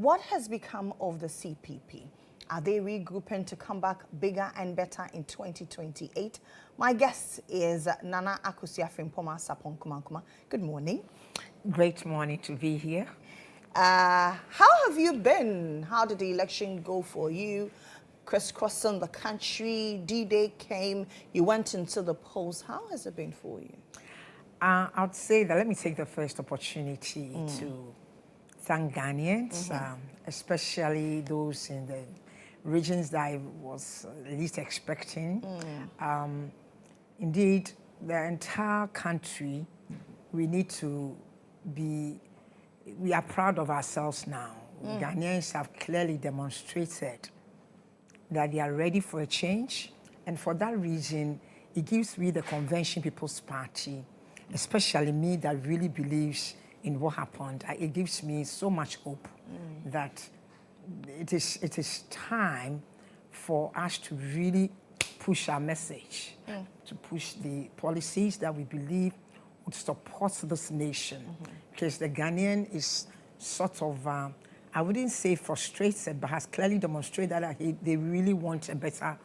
What has become of the CPP? Are they regrouping to come back bigger and better in 2028? My guest is Nana Akosua Frimpomaa Sarpong-Kumankumah. Good morning. Great morning to be here. How have you been? How did the election go for you? Crisscrossing the country, D-Day came, you went into the polls. How has it been for you? I'd say that let me take the first opportunity to thank Ghanaians, especially those in the regions that I was least expecting. Indeed, the entire country, we are proud of ourselves now. Ghanaians have clearly demonstrated that they are ready for a change, and for that reason, it gives me the Convention People's Party, especially me that really believes in what happened. It gives me so much hope that it is time for us to really push our message, to push the policies that we believe would support this nation. Because the Ghanaian is sort of, I wouldn't say frustrated, but has clearly demonstrated that they really want a better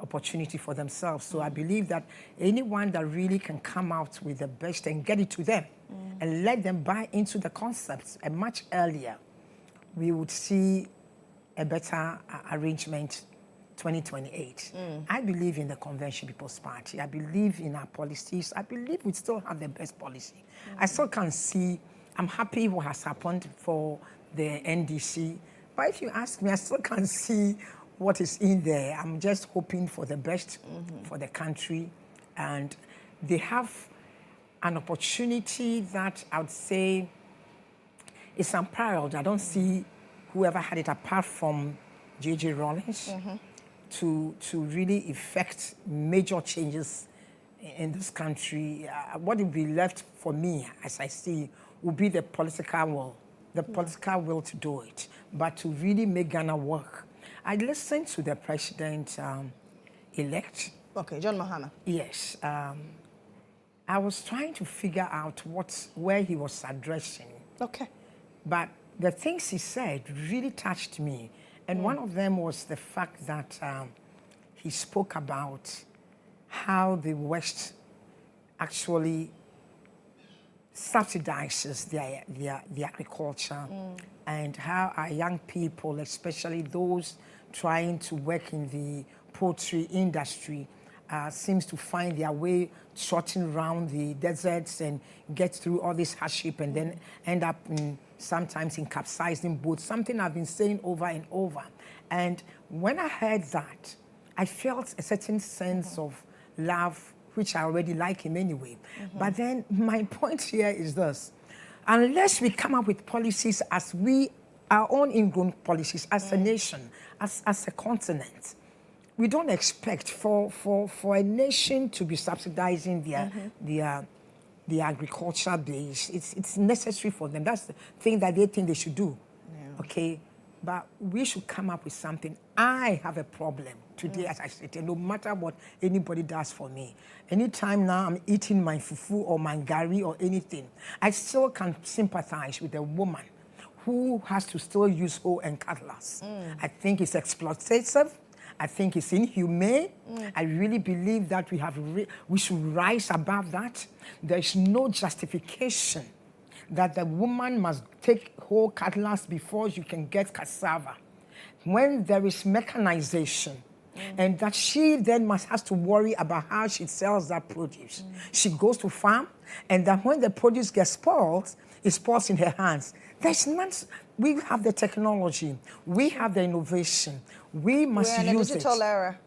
opportunity for themselves. So I believe that anyone that really can come out with the best and get it to them and let them buy into the concepts and much earlier, we would see a better arrangement 2028. I believe in the Convention People's Party. I believe in our policies. I believe we still have the best policy. I still can see, I'm happy what has happened for the NDC. But if you ask me, I still can't see what is in there. I'm just hoping for the best for the country. And they have an opportunity that I would say is unparalleled. I don't see whoever had it apart from GHOne to really effect major changes in this country. What will be left for me, as I see, will be the political will. The political will to do it, but to really make Ghana work. I listened to the president-elect. Okay, John Mahama. Yes. I was trying to figure out where he was addressing. Okay. But the things he said really touched me. And one of them was the fact that he spoke about how the West actually subsidizes the agriculture and how our young people, especially those trying to work in the poultry industry, seems to find their way trotting around the deserts and get through all this hardship and then end up sometimes in capsizing boats, something I've been saying over and over. And when I heard that, I felt a certain sense of love, which I already like him anyway. But then my point here is this. Unless we come up with policies as our own ingrown policies, as a nation, as a continent, we don't expect for a nation to be subsidizing the agriculture base. It's necessary for them. That's the thing that they think they should do, okay? But we should come up with something. I have a problem today, as I said, no matter what anybody does for me. Anytime now I'm eating my fufu or my gari or anything, I still can sympathize with a woman who has to still use hoe and cutlass. I think it's exploitative. I think it's inhumane. I really believe that we should rise above that. There is no justification that the woman must take whole cutlass before you can get cassava. When there is mechanization, and that she then has to worry about how she sells that produce. She goes to farm, and then when the produce gets spoiled, it spoils in her hands. There's none. We have the technology. We have the innovation. We must use it. We're in a digital era.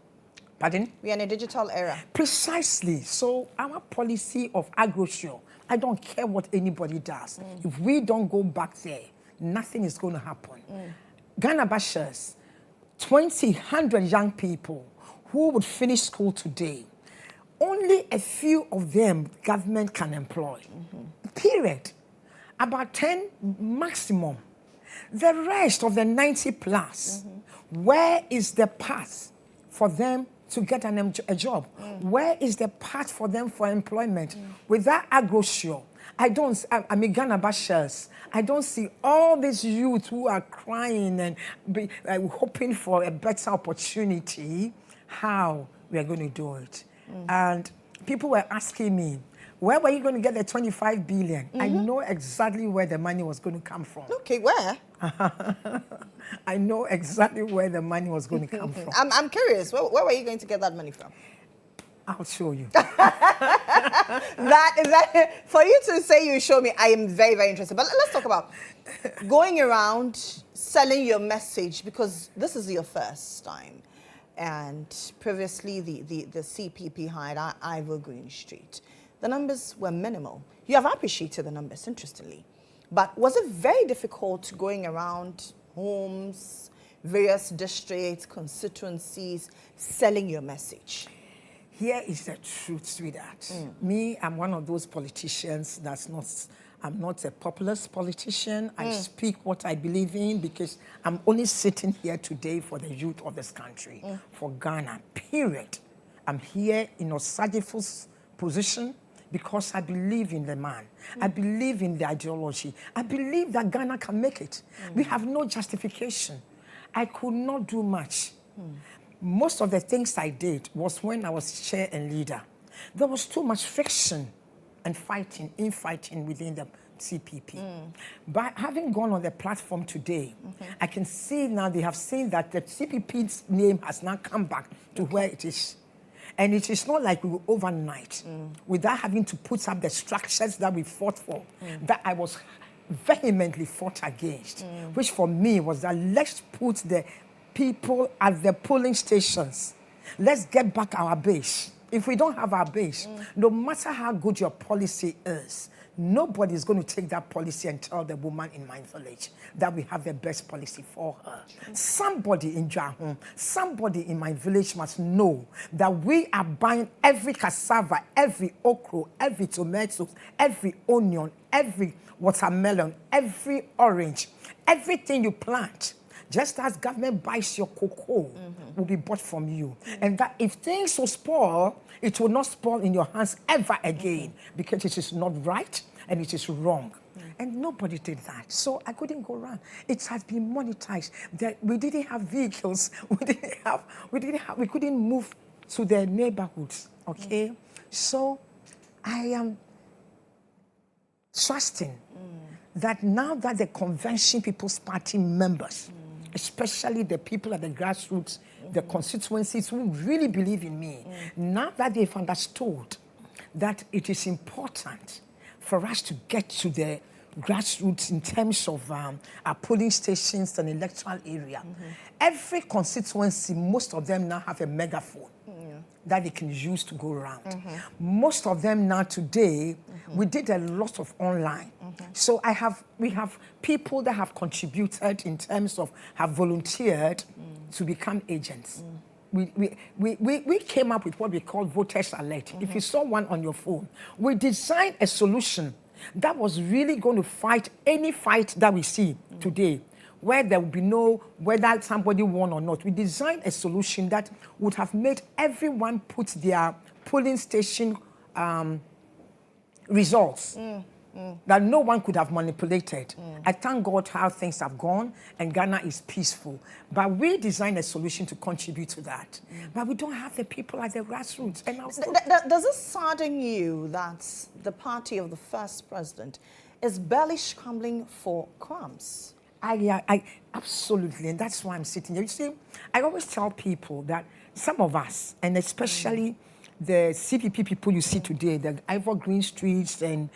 Pardon? We're in a digital era. Precisely. So our policy of agro-show, I don't care what anybody does. If we don't go back there, nothing is going to happen. Ghana bashers, 100 young people who would finish school today, only a few of them government can employ. Period. About 10 maximum. The rest of the 90 plus, where is the path for them to get a job? Where is the path for them for employment? With that agro-show, I'm a Ghana bashers. I don't see all these youth who are crying and hoping for a better opportunity, how we are going to do it. And people were asking me, where were you going to get the 25 billion? I know exactly where the money was going to come from. Okay, where? I know exactly where the money was going to come from. I'm curious. Where were you going to get that money from? I'll show you. that for you to say you show me, I am very, very interested. But let's talk about going around selling your message, because this is your first time. And previously, the CPP hired Ivor Green Street. The numbers were minimal. You have appreciated the numbers, interestingly. But was it very difficult going around homes, various districts, constituencies, selling your message? Here is the truth, sweetheart. Me, I'm one of those politicians I'm not a populist politician. I speak what I believe in because I'm only sitting here today for the youth of this country, for Ghana, period. I'm here in Osagyef's position because I believe in the man. I believe in the ideology. I believe that Ghana can make it. We have no justification. I could not do much. Most of the things I did was when I was chair and leader. There was too much friction and infighting within the CPP. By having gone on the platform today, I can see now they have seen that the CPP's name has now come back to where it is. And it is not like we were overnight, without having to put up the structures that we fought for, that I was vehemently fought against, which for me was that let's put the people at the polling stations. Let's get back our base. If we don't have our base, no matter how good your policy is, nobody is going to take that policy and tell the woman in my village that we have the best policy for her. Somebody in GHOne, somebody in my village must know that we are buying every cassava, every okra, every tomato, every onion, every watermelon, every orange, everything you plant. Just as government buys your cocoa, will be bought from you. And that if things will spoil, it will not spoil in your hands ever again, because it is not right and it is wrong. And nobody did that. So I couldn't go around. It has been monetized. We didn't have vehicles. We couldn't move to the neighborhoods, okay? So I am trusting that now that the Convention People's Party members, especially the people at the grassroots, the constituencies who really believe in me, now that they've understood that it is important for us to get to the grassroots in terms of our polling stations and electoral area. Every constituency, most of them now have a megaphone that they can use to go around. Most of them now today, we did a lot of online. So we have people that have contributed in terms of have volunteered to become agents. We came up with what we call voters alert. If you saw one on your phone, we designed a solution that was really going to fight any fight that we see today, where there would be no whether somebody won or not. We designed a solution that would have made everyone put their polling station results that no one could have manipulated. I thank God how things have gone and Ghana is peaceful. But we designed a solution to contribute to that. But we don't have the people at the grassroots. And does it sadden you that the party of the first president is barely scrambling for crumbs? I absolutely, and that's why I'm sitting here. You see, I always tell people that some of us, and especially the CPP people you see today, the Ivor Green Streets, and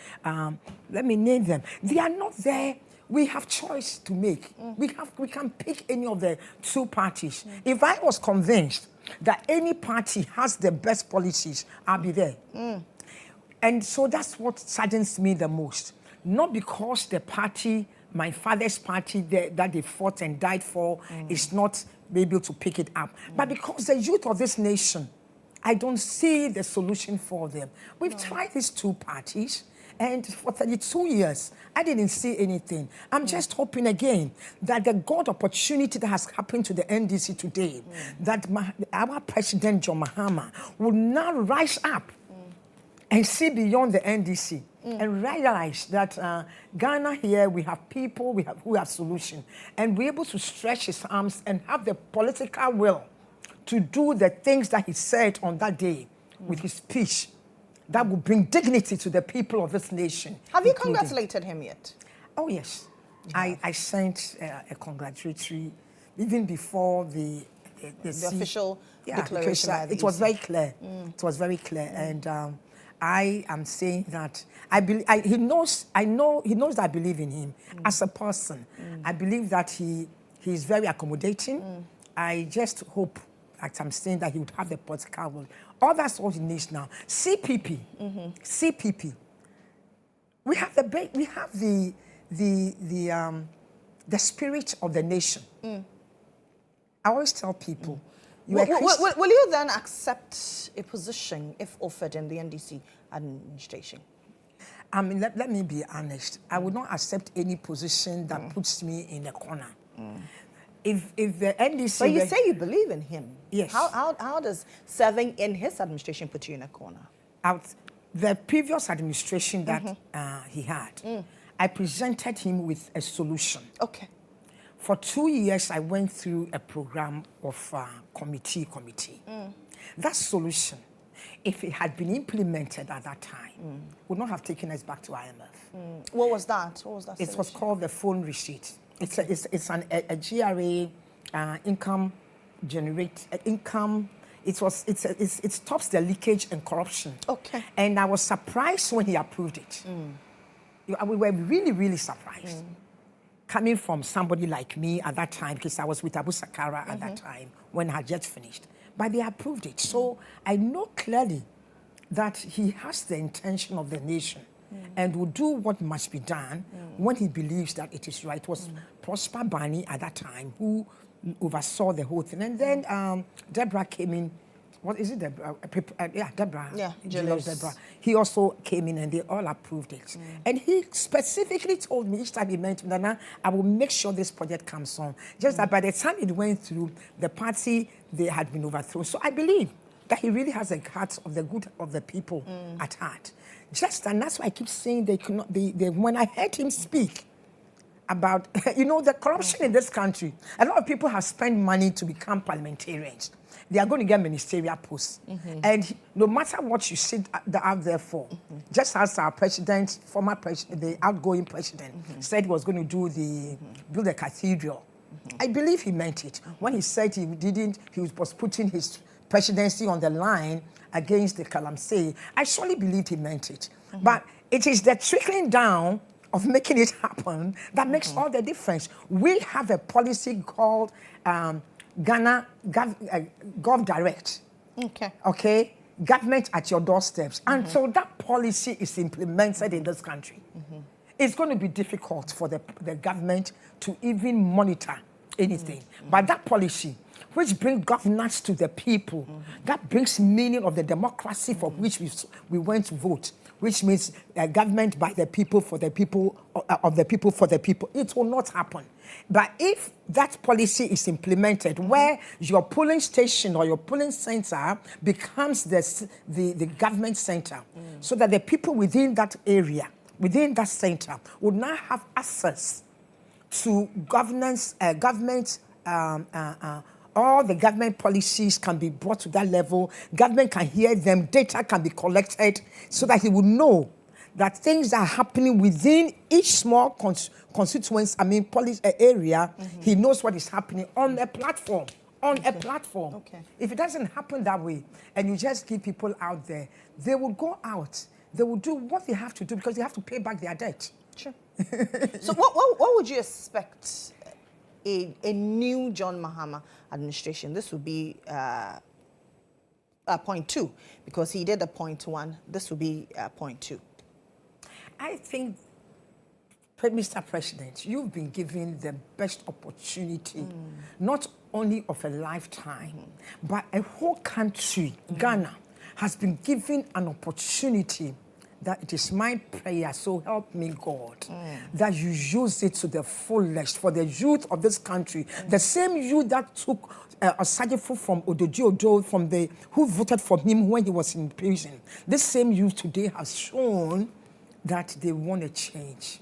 let me name them, they are not there. We have choice to make. We can pick any of the two parties. If I was convinced that any party has the best policies, I'll be there. And so that's what saddens me the most. Not because the party, my father's party that they fought and died for, is not able to pick it up, but because the youth of this nation, I don't see the solution for them. We've tried these two parties, and for 32 years, I didn't see anything. I'm just hoping again that the God opportunity that has happened to the NDC today, that our President John Mahama will now rise up and see beyond the NDC and realize that Ghana here, we have people who have solutions, and be able to stretch his arms and have the political will to do the things that he said on that day with his speech that will bring dignity to the people of this nation. Have you congratulated him yet? Oh, yes. I sent a congratulatory even before the official declaration by the it was very clear. It was very clear, and I am saying that I believe he knows. He knows that I believe in him as a person. I believe that he is very accommodating. I just hope, like I'm saying, that he would have the political will. All that's what he needs now. CPP, CPP. We have the spirit of the nation. I always tell people, will you then accept a position if offered in the NDC administration? I mean, let me be honest. I would not accept any position that puts me in a corner. If the NDC... But you say you believe in him. Yes. How does serving in his administration put you in a corner? The previous administration that he had, I presented him with a solution. Okay. For 2 years, I went through a program of committee. That solution, if it had been implemented at that time, would not have taken us back to IMF. What was that? It was called the phone receipt. Okay. It's a GRA income income. It stops the leakage and corruption. Okay. And I was surprised when he approved it. We were really, really surprised. Coming from somebody like me at that time, because I was with Abu Sakara at that time when I had just finished. But they approved it. So I know clearly that he has the intention of the nation and will do what must be done when he believes that it is right. It was Prosper Bani at that time who oversaw the whole thing. And then Deborah came in. What is it, Deborah? Deborah. Yeah, Deborah. He also came in and they all approved it. And he specifically told me each time he met Nana, I will make sure this project comes on. Just that by the time it went through, the party, they had been overthrown. So I believe that he really has a heart of the good of the people at heart. And that's why I keep saying when I heard him speak about, the corruption in this country, a lot of people have spent money to become parliamentarians. They are going to get ministerial posts. And no matter what you sit out there for, just as our president, former president, the outgoing president, said he was going to build a cathedral, I believe he meant it. When he said he was putting his presidency on the line against the Kalamse, I surely believed he meant it. But it is the trickling down of making it happen that makes all the difference. We have a policy called Ghana Gov Direct. Okay? Government at your doorsteps. Until that policy is implemented in this country, it's going to be difficult for the government to even monitor anything. But that policy, which brings governance to the people, that brings meaning of the democracy for which we went to vote, which means government by the people, for the people, of the people, for the people. It will not happen. But if that policy is implemented where your polling station or your polling center becomes the government center, so that the people within that area, within that center, would now have access to governance, all the government policies can be brought to that level. Government can hear them. Data can be collected so that he will know that things are happening within each small constituency, police area. He knows what is happening on a platform. Okay. If it doesn't happen that way, and you just keep people out there, they will go out. They will do what they have to do because they have to pay back their debt. Sure. So what would you expect a new John Mahama administration? This would be point 2, because he did a point 1. This would be point 2. I think, Mr. President, you've been given the best opportunity, not only of a lifetime, but a whole country, Ghana, has been given an opportunity that it is my prayer, so help me God, that you use it to the fullest for the youth of this country. The same youth that took Osagyefo from Odo, from who voted for him when he was in prison. This same youth today has shown that they want to change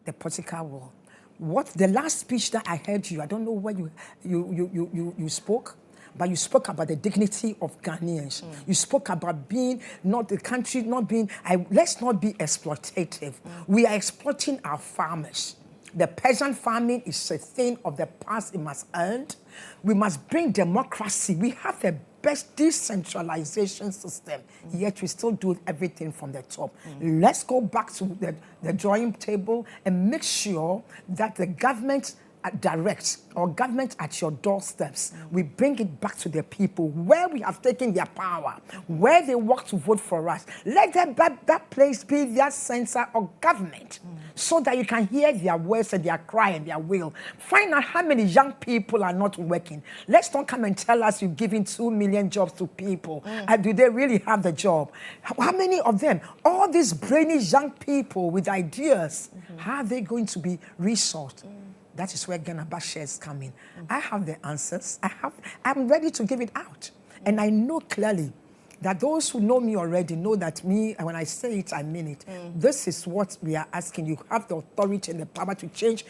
the political world. What the last speech that I heard you, I don't know where you spoke, but you spoke about the dignity of Ghanaians. You spoke about being not the country, not being, let's not be exploitative. We are exploiting our farmers. The peasant farming is a thing of the past, it must end. We must bring democracy. We have the best decentralization system, yet we still do everything from the top. Let's go back to the drawing table and make sure that the government direct or government at your doorsteps, we bring it back to the people where we have taken their power, where they work to vote for us. Let that place be their center of government so that you can hear their words and their cry and their will. Find out how many young people are not working. Let's not come and tell us you're giving 2 million jobs to people. Do they really have the job? How many of them, all these brainy young people with ideas, how are they going to be resourced? That is where Ghana Bashe is coming. I have the answers. I'm ready to give it out. And I know clearly that those who know me already know that me, when I say it, I mean it. This is what we are asking. You have the authority and the power to change,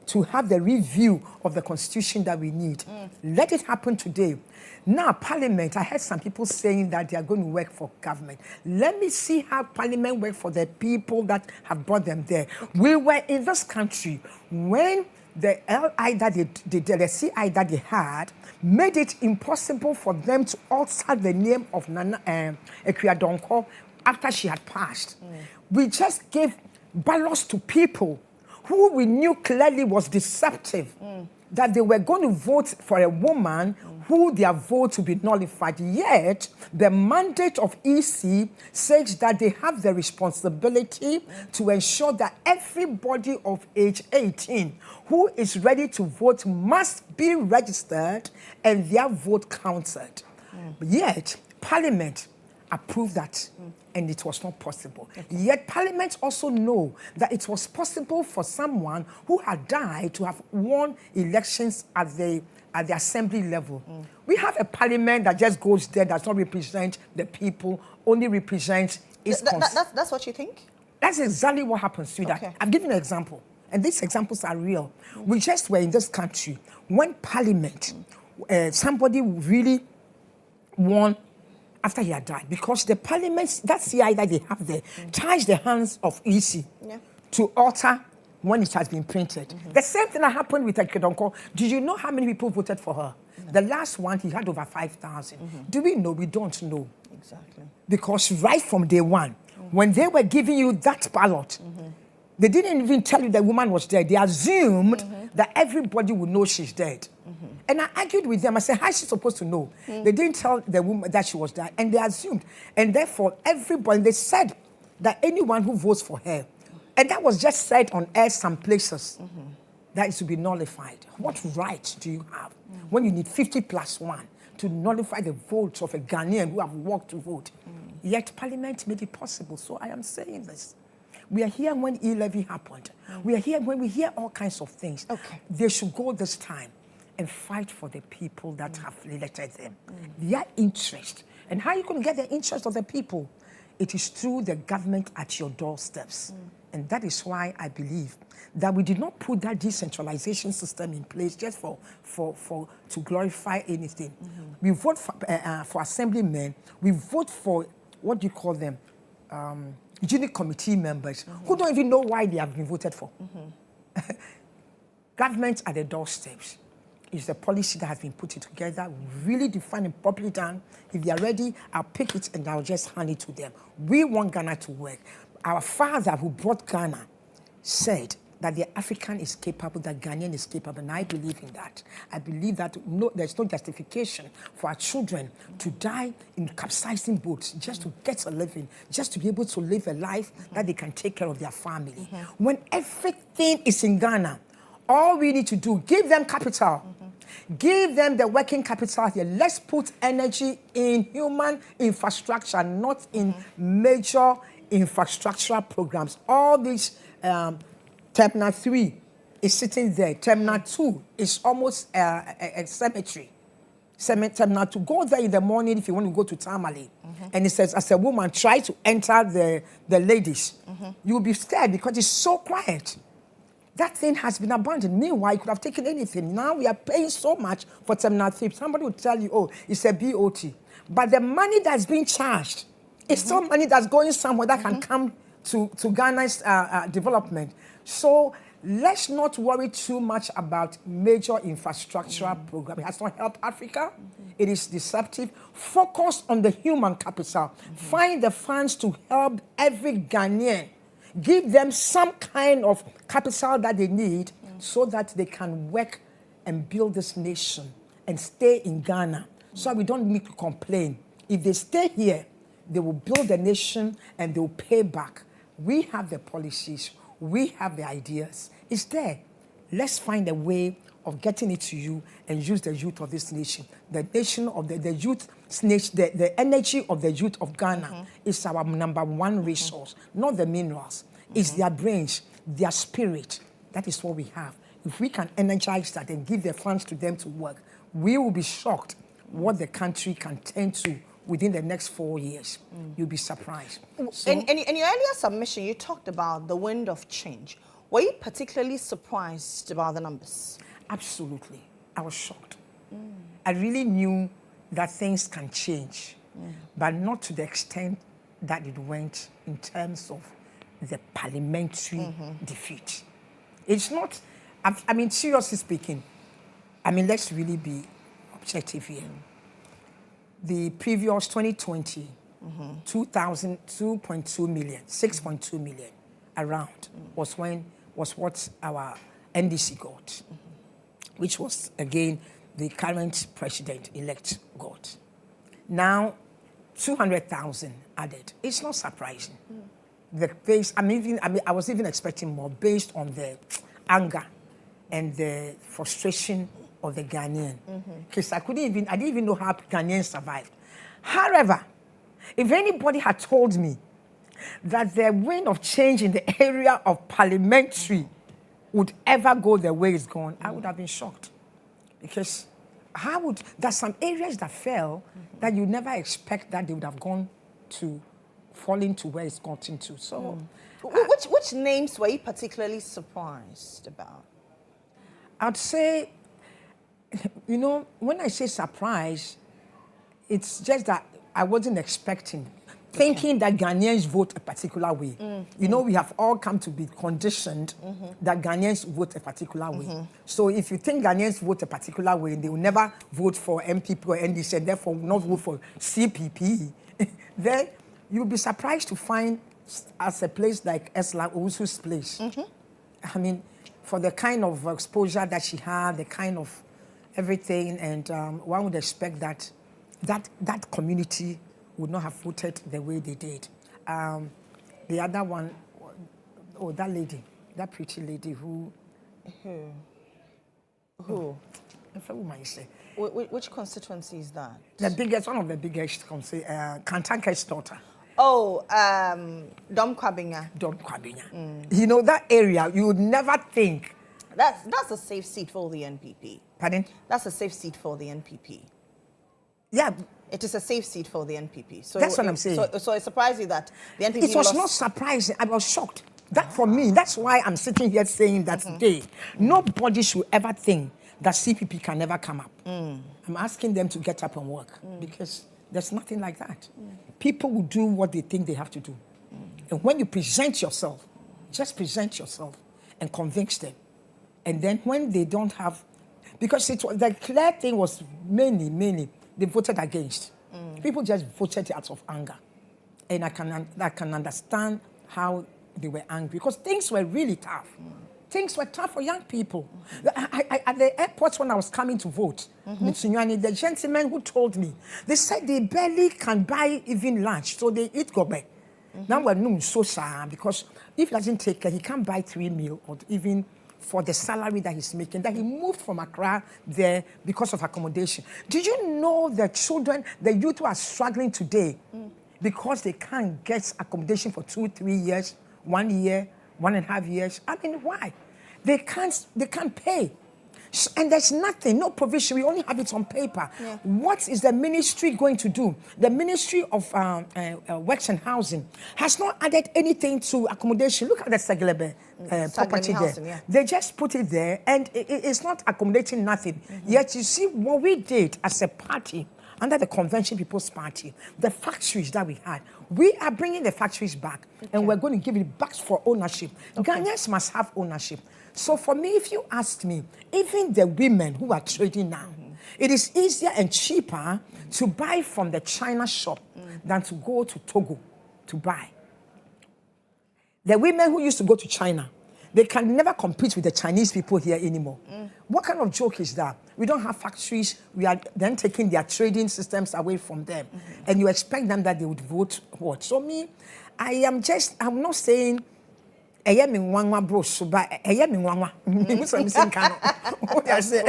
to have the review of the constitution that we need. Let it happen today. Now, Parliament, I heard some people saying that they are going to work for government. Let me see how Parliament works for the people that have brought them there. We were in this country when the LI that the CI that they had made it impossible for them to alter the name of Nana Akua after she had passed. We just gave ballots to people who we knew clearly was deceptive, that they were going to vote for a woman who their vote to be nullified. Yet, the mandate of EC says that they have the responsibility to ensure that everybody of age 18 who is ready to vote must be registered and their vote counted. Yet, Parliament approved that, and it was not possible. Yet Parliament also know that it was possible for someone who had died to have won elections at the assembly level. We have a Parliament that just goes there, does not represent the people, only represents its... That's what you think? That's exactly what happens to that. I'm giving an example, and these examples are real. We just were in this country when Parliament, somebody really won after he had died, because the Parliament, that CI that they have there, ties the hands of EC to alter when it has been printed. The same thing that happened with Akua. Do you know how many people voted for her? The last one, he had over 5,000. Do we know? We don't know. Exactly. Because right from day one, when they were giving you that ballot, they didn't even tell you the woman was dead. They assumed that everybody would know she's dead. And I argued with them. I said, how is she supposed to know? They didn't tell the woman that she was dead, and they assumed. And therefore, everybody, they said that anyone who votes for her, and that was just said on air some places, that is to be nullified. What right do you have when you need 50+1 to nullify the votes of a Ghanaian who have walked to vote? Yet Parliament made it possible. So I am saying this. We are here when e-levy happened. We are here when we hear all kinds of things. They should go this time and fight for the people that have elected them. Their interest. And how are you going to get the interest of the people? It is through the government at your doorsteps. And that is why I believe that we did not put that decentralization system in place just to glorify anything. We vote for assemblymen. We vote for, what do you call them? Unit committee members who don't even know why they have been voted for. Government at the doorsteps is the policy that has been put together, really defined and properly done. If they are ready, I'll pick it and I'll just hand it to them. We want Ghana to work. Our father who brought Ghana said that the African is capable, that Ghanaian is capable, and I believe in that. I believe that there's no justification for our children to die in capsizing boats just to get a living, just to be able to live a life that they can take care of their family. When everything is in Ghana, all we need to do, give them capital. Give them the working capital here. Let's put energy in human infrastructure, not in major infrastructural programs. All these Terminal 3 is sitting there. Terminal 2 is almost a cemetery. Terminal 2, go there in the morning if you want to go to Tamale. And it says, as a woman, try to enter the ladies. You'll be scared because it's so quiet. That thing has been abandoned. Meanwhile, you could have taken anything. Now we are paying so much for Terminal 3. Somebody will tell you, oh, it's a BOT. But the money that's being charged is still money that's going somewhere that can come to Ghana's development. So let's not worry too much about major infrastructural program. It has not helped Africa. It is deceptive. Focus on the human capital. Find the funds to help every Ghanaian. Give them some kind of capital that they need so that they can work and build this nation and stay in Ghana. So we don't need to complain. If they stay here, they will build a nation and they will pay back. We have the policies. We have the ideas. It's there. Let's find a way of getting it to you and use the youth of this nation. The nation of the youth, the energy of the youth of Ghana is our number one resource, not the minerals. It's their brains, their spirit. That is what we have. If we can energize that and give the funds to them to work, we will be shocked what the country can turn to within the next 4 years. You'll be surprised. So, in your earlier submission, you talked about the wind of change. Were you particularly surprised about the numbers? Absolutely. I was shocked. I really knew that things can change, but not to the extent that it went in terms of the parliamentary defeat. It's not, I mean, seriously speaking, I mean, let's really be objective here. The previous 2020, 2.2 million, 6.2 million around was what our NDC got, which was, again, the current president-elect got. Now, 200,000 added. It's not surprising. The base, I was even expecting more based on the anger and the frustration of the Ghanaian. Because I didn't even know how Ghanaians survived. However, if anybody had told me that the wind of change in the area of parliamentary would ever go the way it's gone, I would have been shocked. Because there's some areas that fell that you never expect that they would have gone to fall into where it's gotten to. So, which names were you particularly surprised about? I'd say, you know, when I say surprise, it's just that I wasn't expecting, thinking that Ghanaians vote a particular way. You know, we have all come to be conditioned that Ghanaians vote a particular way. So if you think Ghanaians vote a particular way, they will never vote for MPP or NDC, and therefore will not vote for CPP, then you'll be surprised to find as a place like Esla Owusu's place. I mean, for the kind of exposure that she had, the kind of everything, and one would expect that community would not have voted the way they did. The other one, that lady, that pretty lady who? Which constituency is that? The biggest, one of the biggest, Kantanke's daughter. Oh, Dom Kwabinya. Dom Kwabinya. You know, that area, you would never think. That's a safe seat for the NPP. Pardon? That's a safe seat for the NPP. Yeah. It is a safe seat for the NPP. So that's what I'm saying. So it surprised you that the NPP It was not surprising. I was shocked. That for me, that's why I'm sitting here saying that today, nobody should ever think that CPP can never come up. I'm asking them to get up and work because there's nothing like that. People will do what they think they have to do. And when you present yourself, just present yourself and convince them. And then when they don't have, because the clear thing was many, they voted against. People just voted out of anger. And I can understand how they were angry because things were really tough. Things were tough for young people. At the airport when I was coming to vote, the gentleman who told me, they said they barely can buy even lunch, so they eat gobe. Now we're so sad because if he doesn't take care, he can't buy 3 meals or even for the salary that he's making, that he moved from Accra there because of accommodation. Do you know the children, the youth who are struggling today because they can't get accommodation for 2-3 years, 1 year, 1.5 years? I mean, why? They can't pay. And there's nothing, no provision. We only have it on paper. Yeah. What is the ministry going to do? The Ministry of Works and Housing has not added anything to accommodation. Look at the Segelebe property housing, there. yeah. They just put it there, and it's not accommodating nothing. Yet you see what we did as a party under the Convention People's Party, the factories that we had, we are bringing the factories back, and we're going to give it back for ownership. Ghanaians must have ownership. So for me, if you ask me, even the women who are trading now, it is easier and cheaper to buy from the China shop than to go to Togo to buy. The women who used to go to China, they can never compete with the Chinese people here anymore. What kind of joke is that? We don't have factories. We are then taking their trading systems away from them. And you expect them that they would vote what? So me, I'm not saying Eya mi nwanwa bro so ba eya mi nwanwa me so me sin kan what I say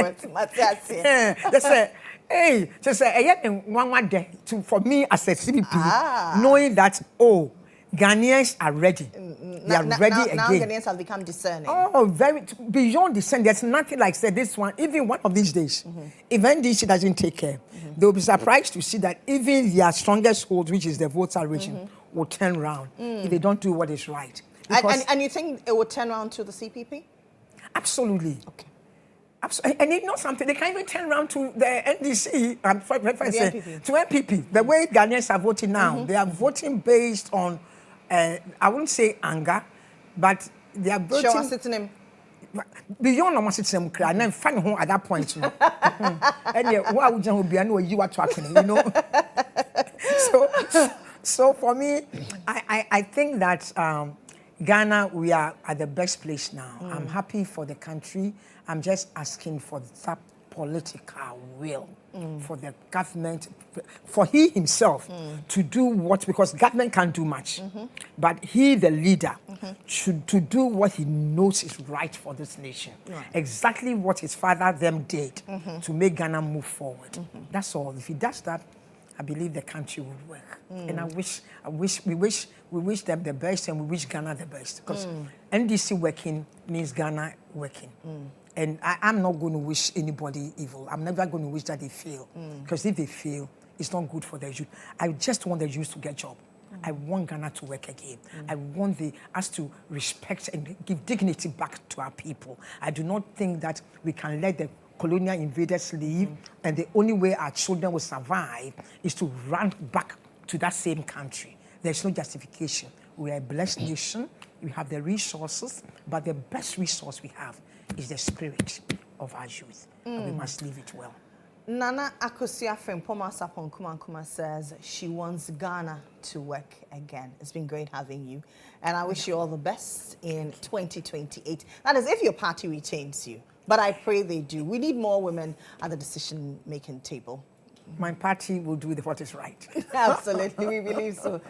they say hey just say eya mi nwanwa there to for me as a CPP knowing that Ghanaians are ready. They are ready again. Now Ghanaians have become discerning. Oh, very beyond discerning. There's nothing like say this one. Even one of these days, if NDC doesn't take care, they'll be surprised to see that even their strongest hold, which is the voter region, will turn around if they don't do what is right. And you think it will turn around to the CPP? Absolutely. Okay. And it's not something, they can't even turn around to the NDC, NPP. to NPP. The way Ghanaians are voting now, they are voting based on, I wouldn't say anger, but they are voting... Show us its name. Beyond almost it's them cry, and then find home at that point. And yeah, why would you are talking, you know? So for me, I think that Ghana, we are at the best place now. I'm happy for the country. I'm just asking for that political will for the government, for he himself to do what, because government can't do much, but he, the leader, should to do what he knows is right for this nation. Right. Exactly what his father them did to make Ghana move forward. That's all. If he does that, I believe the country would work. And we wish them the best, and we wish Ghana the best. Because NDC working means Ghana working. And I'm not going to wish anybody evil. I'm never going to wish that they fail. Because if they fail, it's not good for the youth. I just want the youth to get job. I want Ghana to work again. I want us to respect and give dignity back to our people. I do not think that we can let the colonial invaders leave, and the only way our children will survive is to run back to that same country. There's no justification. We are a blessed nation. We have the resources, but the best resource we have is the spirit of our youth, and we must live it well. Nana Akosua Frimpomaa Sarpong-Kumankumah says she wants Ghana to work again. It's been great having you, and I wish you all the best in 2028. That is, if your party retains you. But I pray they do. We need more women at the decision-making table. My party will do what is right. Absolutely, we believe so.